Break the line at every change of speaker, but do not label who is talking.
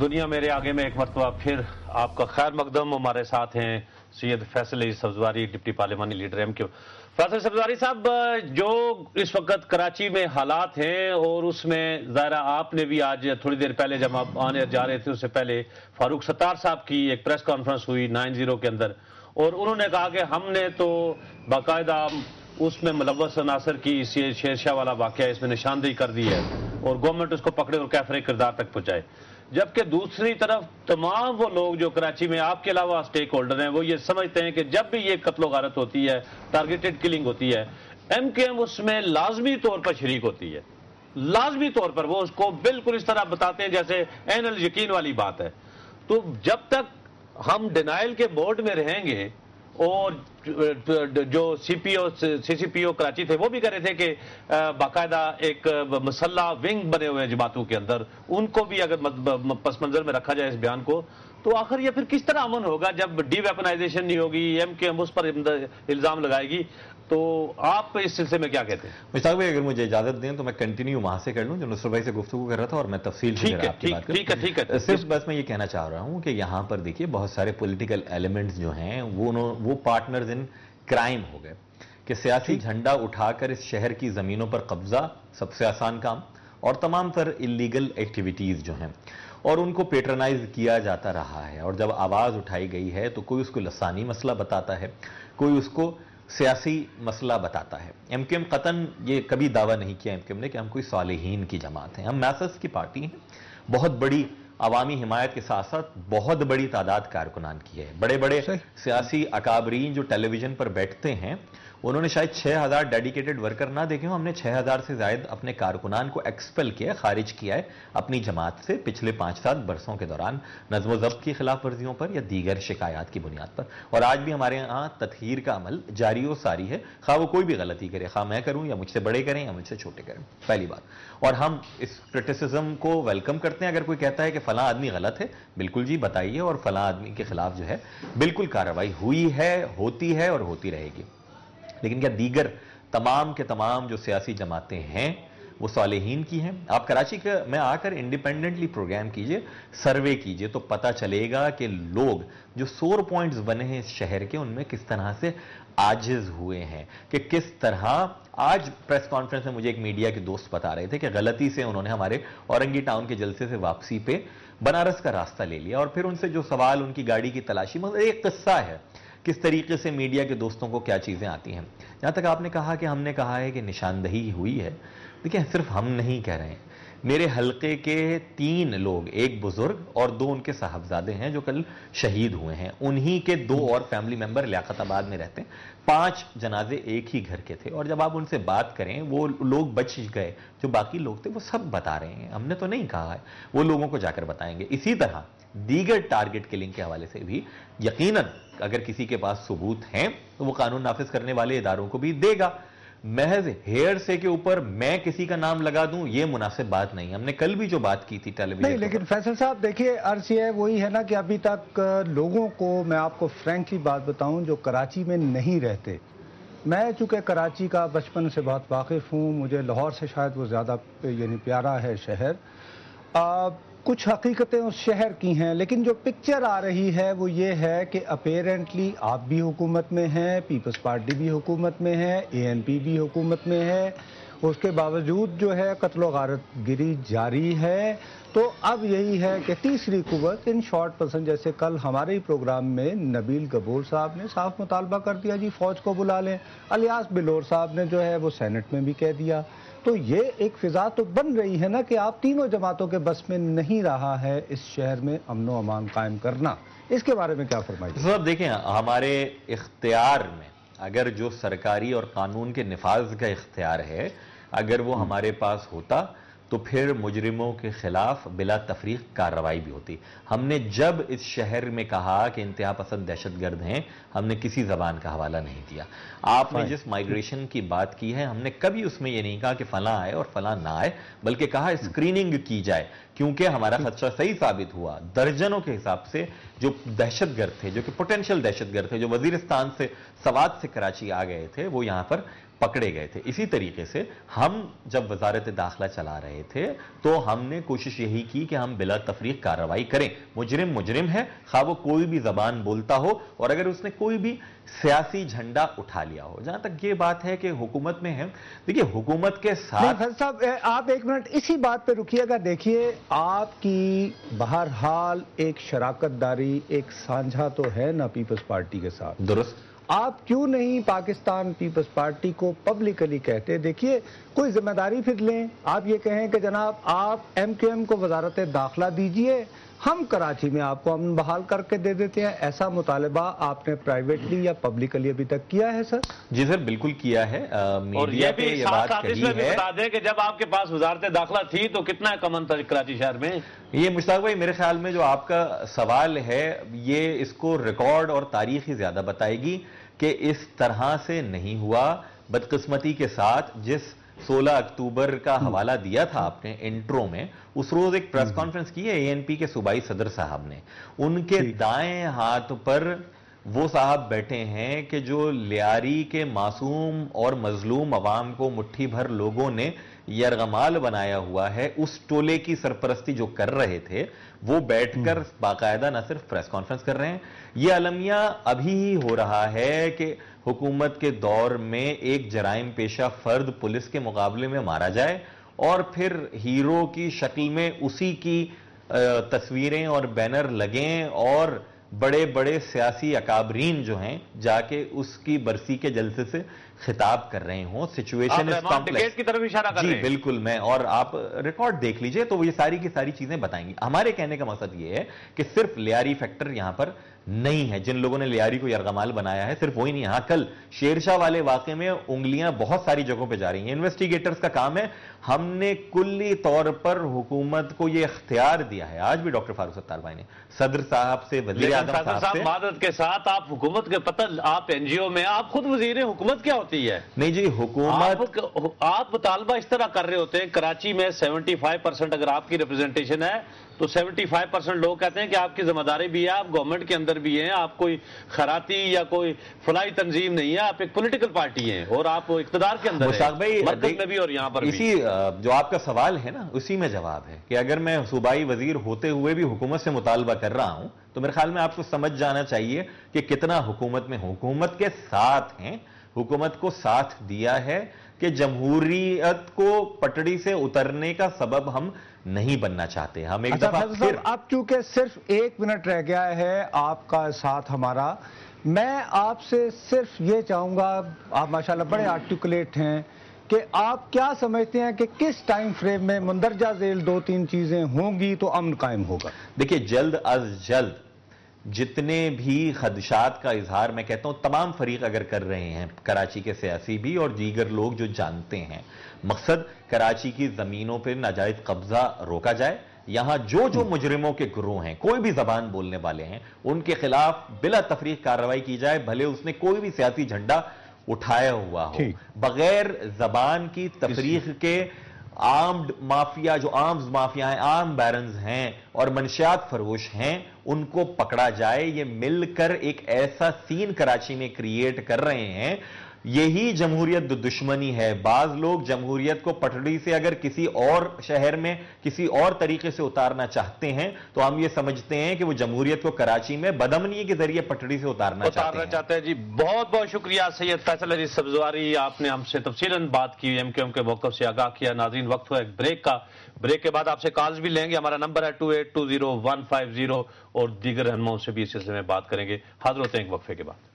دنیا میرے آگے میں ایک مرتبہ پھر آپ کا خیر مقدم. ہمارے ساتھ ہیں سید فیصل علی سبزواری, ڈپٹی پارلیمانی leader M Q. Faisal Sabzwari صاحب, جو اس وقت کراچی میں حالات ہیں اور اس میں ظاہرہ آپ نے بھی آج تھوڑی دیر پہلے جب آپ آنے جا رہے تھے اس سے پہلے فاروق ستار صاحب کی ایک پریس کانفرنس ہوئی 90 کے اندر, اور انہوں نے کہا کہ ہم نے تو باقاعدہ اس میں ملوث عناصر کی شیر شاہ والا واقعہ اس میں نشاندہی کر دی ہے اور گورنمنٹ اس کو پکڑے اور کیفر کردار تک پہنچائے, جبکہ دوسری طرف تمام وہ لوگ جو کراچی میں آپ کے علاوہ سٹیک ہولڈر ہیں وہ یہ سمجھتے ہیں کہ جب بھی یہ قتل و غارت ہوتی ہے, ٹارگیٹڈ کلنگ ہوتی ہے, ایم کے ایم اس میں لازمی طور پر شریک ہوتی ہے, لازمی طور پر وہ اس کو بالکل اس طرح بتاتے ہیں جیسے عین الیقین والی بات ہے. تو جب تک ہم ڈینائل کے بورڈ میں رہیں گے, اور جو سی سی پی او کراچی تھے وہ بھی کہہ رہے تھے کہ باقاعدہ ایک مسلح ونگ بنے ہوئے ہیں جماعتوں کے اندر, ان کو بھی اگر پس منظر میں رکھا جائے اس بیان کو, تو آخر یہ پھر کس طرح امن ہوگا جب ڈی ویپنائزیشن نہیں ہوگی, ایم کے ایم اس پر الزام لگائے گی. تو آپ اس سلسلے میں کیا کہتے ہیں؟
مشتاق بھائی اگر مجھے اجازت دیں تو میں کنٹینیو وہاں سے کر لوں جو نصر بھائی سے گفتگو کر رہا تھا, اور میں تفصیل سے آپ کی بات کروں.
ٹھیک ہے.
صرف بس میں یہ کہنا چاہ رہا ہوں کہ یہاں پر دیکھیے بہت سارے پولیٹیکل ایلیمنٹس جو ہیں وہ پارٹنرز ان کرائم ہو گئے کہ سیاسی جھنڈا اٹھا کر اس شہر کی زمینوں پر قبضہ سب سے آسان کام, اور تمام تر اللیگل ایکٹیویٹیز جو ہیں اور ان کو پیٹرنائز کیا جاتا رہا ہے. اور جب آواز اٹھائی گئی ہے تو کوئی اس کو لسانی مسئلہ بتاتا ہے, کوئی اس کو سیاسی مسئلہ بتاتا ہے. ایم کیو ایم قطن یہ کبھی دعویٰ نہیں کیا ایم کیو ایم نے کہ ہم کوئی صالحین کی جماعت ہیں. ہم میسرز کی پارٹی ہیں, بہت بڑی عوامی حمایت کے ساتھ ساتھ بہت بڑی تعداد کارکنان کی ہے. بڑے بڑے سیاسی اکابرین جو ٹیلی ویژن پر بیٹھتے ہیں انہوں نے شاید 6000 ڈیڈیکیٹڈ ورکر نہ دیکھے ہوں, ہم نے 6000 سے زائد اپنے کارکنان کو ایکسپل کیا, خارج کیا ہے اپنی جماعت سے پچھلے 5-7 برسوں کے دوران نظم و ضبط کی خلاف ورزیوں پر یا دیگر شکایات کی بنیاد پر. اور آج بھی ہمارے ہاں تطہیر کا عمل جاری و ساری ہے, خواہ وہ کوئی بھی غلطی کرے, خواہ میں کروں یا مجھ سے بڑے کریں یا مجھ سے چھوٹے کریں, پہلی بات. اور ہم اس کرٹیسزم کو ویلکم کرتے ہیں. اگر کوئی کہتا ہے کہ فلاں آدمی غلط ہے, بالکل جی بتائیے, اور فلاں آدمی کے خلاف جو ہے بالکل کارروائی ہوئی ہے, ہوتی ہے اور ہوتی رہے گی. لیکن کیا دیگر تمام کے تمام جو سیاسی جماعتیں ہیں وہ صالحین کی ہیں؟ آپ کراچی میں آ کر انڈیپینڈنٹلی پروگرام کیجئے, سروے کیجئے, تو پتہ چلے گا کہ لوگ جو سور پوائنٹس بنے ہیں اس شہر کے ان میں کس طرح سے عاجز ہوئے ہیں, کہ کس طرح. آج پریس کانفرنس میں مجھے ایک میڈیا کے دوست بتا رہے تھے کہ غلطی سے انہوں نے ہمارے اورنگی ٹاؤن کے جلسے سے واپسی پہ بنارس کا راستہ لے لیا, اور پھر ان سے جو سوال ان کی گاڑی کی تلاشی, مگر ایک قصہ ہے کس طریقے سے میڈیا کے دوستوں کو کیا چیزیں آتی ہیں. جہاں تک آپ نے کہا کہ ہم نے کہا ہے کہ نشاندہی ہوئی ہے, دیکھیں صرف ہم نہیں کہہ رہے ہیں, میرے حلقے کے 3 لوگ, ایک بزرگ اور 2 ان کے صاحبزادے ہیں جو کل شہید ہوئے ہیں, انہی کے 2 اور فیملی ممبر لیاقت آباد میں رہتے ہیں. 5 جنازے ایک ہی گھر کے تھے, اور جب آپ ان سے بات کریں وہ لوگ بچ گئے, جو باقی لوگ تھے وہ سب بتا رہے ہیں, ہم نے تو نہیں کہا ہے, وہ لوگوں کو جا کر بتائیں گے. اسی طرح دیگر ٹارگٹ کلنگ کے حوالے سے بھی یقیناً اگر کسی کے پاس ثبوت ہیں تو وہ قانون نافذ کرنے والے اداروں کو بھی دے گا. محض ہیئر سے کے اوپر میں کسی کا نام لگا دوں یہ مناسب بات نہیں. ہم نے کل بھی جو بات کی تھی ٹیلی ویژن,
نہیں, لیکن فیصل صاحب دیکھیے عرض یہ ہے وہی ہے نا کہ ابھی تک لوگوں کو, میں آپ کو فرینکلی بات بتاؤں, جو کراچی میں نہیں رہتے, میں چونکہ کراچی کا بچپن سے بہت واقف ہوں, مجھے لاہور سے شاید وہ زیادہ پیارا ہے شہر, کچھ حقیقتیں اس شہر کی ہیں, لیکن جو پکچر آ رہی ہے وہ یہ ہے کہ اپیرنٹلی آپ بھی حکومت میں ہیں, پیپلز پارٹی بھی حکومت میں ہے, اے این پی بھی حکومت میں ہے, اس کے باوجود جو ہے قتل و غارت گری جاری ہے. تو اب یہی ہے کہ تیسری قوت ان شارٹ پرسن, جیسے کل ہمارے ہی پروگرام میں نبیل گبور صاحب نے صاف مطالبہ کر دیا جی فوج کو بلا لیں, الیاس بلور صاحب نے جو ہے وہ سینٹ میں بھی کہہ دیا. تو یہ ایک فضا تو بن رہی ہے نا کہ آپ تینوں جماعتوں کے بس میں نہیں رہا ہے اس شہر میں امن و امان قائم کرنا. اس کے بارے میں کیا فرمائیے؟
صاحب دیکھیں, ہمارے اختیار میں اگر جو سرکاری اور قانون کے نفاذ کا اختیار ہے اگر وہ ہمارے پاس ہوتا تو پھر مجرموں کے خلاف بلا تفریق کارروائی بھی ہوتی. ہم نے جب اس شہر میں کہا کہ انتہا پسند دہشت گرد ہیں, ہم نے کسی زبان کا حوالہ نہیں دیا. آپ نے جس مائگریشن کی بات کی ہے, ہم نے کبھی اس میں یہ نہیں کہا کہ فلاں آئے اور فلاں نہ آئے, بلکہ کہا اسکریننگ کی جائے کیونکہ ہمارا خدشہ صحیح ثابت ہوا. درجنوں کے حساب سے جو دہشت گرد تھے، جو کہ پوٹینشیل دہشت گرد تھے، جو وزیرستان سے سوات سے کراچی آ گئے تھے، وہ یہاں پر پکڑے گئے تھے. اسی طریقے سے ہم جب وزارت داخلہ چلا رہے تھے تو ہم نے کوشش یہی کی کہ ہم بلا تفریق کارروائی کریں. مجرم مجرم ہے، خواہ وہ کوئی بھی زبان بولتا ہو، اور اگر اس نے کوئی بھی سیاسی جھنڈا اٹھا لیا ہو. جہاں تک یہ بات ہے کہ حکومت میں ہے، دیکھیے حکومت کے ساتھ
فیصل صاحب آپ ایک منٹ اسی بات پہ رکیے گا. دیکھیے آپ کی بہرحال ایک شراکت داری، ایک سانجھا تو ہے نا پیپلز پارٹی کے ساتھ.
درست.
آپ کیوں نہیں پاکستان پیپلز پارٹی کو پبلکلی کہتے؟ دیکھیے کوئی ذمہ داری پھر لیں. آپ یہ کہیں کہ جناب آپ ایم کیو ایم کو وزارت داخلہ دیجئے، ہم کراچی میں آپ کو امن بحال کر کے دے دیتے ہیں. ایسا مطالبہ آپ نے پرائیویٹلی یا پبلکلی ابھی تک کیا ہے سر؟
جی سر بالکل کیا ہے.
اور یہ بھی ساتھ ساتھ اس میں بھی بتا دیں کہ جب آپ کے پاس وزارت داخلہ تھی تو کتنا کمن تھا کراچی شہر میں؟
یہ مشتاق بھائی میرے خیال میں جو آپ کا سوال ہے یہ اس کو ریکارڈ اور تاریخ ہی زیادہ بتائے گی کہ اس طرح سے نہیں ہوا. بدقسمتی کے ساتھ جس 16 اکتوبر کا حوالہ دیا تھا آپ نے انٹرو میں، اس روز ایک پریس کانفرنس کی ہے اے این پی کے صوبائی صدر صاحب نے. ان کے دائیں ہاتھ پر وہ صاحب بیٹھے ہیں کہ جو لیاری کے معصوم اور مظلوم عوام کو مٹھی بھر لوگوں نے یرغمال بنایا ہوا ہے، اس ٹولے کی سرپرستی جو کر رہے تھے وہ بیٹھ کر باقاعدہ نہ صرف پریس کانفرنس کر رہے ہیں. یہ المیہ ابھی ہی ہو رہا ہے کہ حکومت کے دور میں ایک جرائم پیشہ فرد پولیس کے مقابلے میں مارا جائے اور پھر ہیرو کی شکل میں اسی کی تصویریں اور بینر لگیں اور بڑے بڑے سیاسی اکابرین جو ہیں جا کے اس کی برسی کے جلسے سے خطاب کر رہے ہوں. سچویشن اس کمپلیکس
کی طرف اشارہ کر رہے ہیں.
جی بالکل. میں اور آپ ریکارڈ دیکھ لیجئے تو یہ ساری کی ساری چیزیں بتائیں گی. ہمارے کہنے کا مقصد یہ ہے کہ صرف لیاری فیکٹر یہاں پر نہیں ہے. جن لوگوں نے لیاری کو یرغمال بنایا ہے صرف وہی نہیں. ہاں کل شیرشاہ والے واقعے میں انگلیاں بہت ساری جگہوں پہ جا رہی ہیں. انویسٹیگیٹرز کا کام ہے. ہم نے کلی طور پر حکومت کو یہ اختیار دیا ہے. آج بھی ڈاکٹر فاروق ستار بھائی نے صدر صاحب سے، وزیر اعظم صاحب سے،
معذرت کے ساتھ آپ حکومت کے پتہ، آپ این جی او میں، آپ خود وزیر حکومت کیا ہوتی ہے؟
نہیں جی حکومت
آپ مطالبہ اس طرح کر رہے ہوتے ہیں. کراچی میں 75% اگر آپ کی ریپرزنٹیشن ہے تو 75% لوگ کہتے ہیں کہ آپ کی ذمہ داری بھی ہے، آپ گورنمنٹ کے اندر بھی ہیں، آپ کوئی خیراتی یا کوئی فلاحی تنظیم نہیں ہے، آپ ایک پولیٹیکل پارٹی ہیں اور آپ اقتدار کے اندر ہیں، مرکز میں بھی اور یہاں پر بھی.
اسی جو آپ کا سوال ہے نا اسی میں جواب ہے کہ اگر میں صوبائی وزیر ہوتے ہوئے بھی حکومت سے مطالبہ کر رہا ہوں تو میرے خیال میں آپ کو سمجھ جانا چاہیے کہ کتنا حکومت میں حکومت کے ساتھ ہیں. حکومت کو ساتھ دیا ہے کہ جمہوریت کو پٹڑی سے اترنے کا سبب ہم نہیں بننا چاہتے. ہم ایک دفعہ پھر
اب چونکہ صرف 1 منٹ رہ گیا ہے آپ کا ساتھ ہمارا، میں آپ سے صرف یہ چاہوں گا، آپ ماشاءاللہ بڑے آرٹیکولیٹ ہیں، کہ آپ کیا سمجھتے ہیں کہ کس ٹائم فریم میں مندرجہ ذیل 2-3 چیزیں ہوں گی تو امن قائم ہوگا؟
دیکھیے جلد از جلد جتنے بھی خدشات کا اظہار میں کہتا ہوں تمام فریق اگر کر رہے ہیں، کراچی کے سیاسی بھی اور دیگر لوگ جو جانتے ہیں، مقصد کراچی کی زمینوں پہ ناجائز قبضہ روکا جائے. یہاں جو مجرموں کے گروہ ہیں، کوئی بھی زبان بولنے والے ہیں، ان کے خلاف بلا تفریق کارروائی کی جائے، بھلے اس نے کوئی بھی سیاسی جھنڈا اٹھایا ہوا ہو. بغیر زبان کی تفریق کے آرمڈ مافیا، جو آرمز مافیا ہیں، آرم بیرنز ہیں اور منشیات فروش ہیں، ان کو پکڑا جائے. یہ مل کر ایک ایسا سین کراچی میں کریٹ کر رہے ہیں. یہی جمہوریت دشمنی ہے. بعض لوگ جمہوریت کو پٹڑی سے اگر کسی اور شہر میں کسی اور طریقے سے اتارنا چاہتے ہیں تو ہم یہ سمجھتے ہیں کہ وہ جمہوریت کو کراچی میں بدامنی کے ذریعے پٹڑی سے اتارنا چاہتے ہیں.
جی بہت بہت شکریہ سید فیصل علی سبزواری، آپ نے ہم سے تفصیلاً بات کی، ایم کیو ایم کے موقف سے آگاہ کیا. ناظرین وقت ہوا ایک بریک کا. بریک کے بعد آپ سے کالز بھی لیں گے. ہمارا نمبر ہے 2820-150 اور دیگر رہنماؤں سے بھی اس سلسلے میں بات کریں گے. حاضر ہوتے ہیں ایک وقفے کے بعد.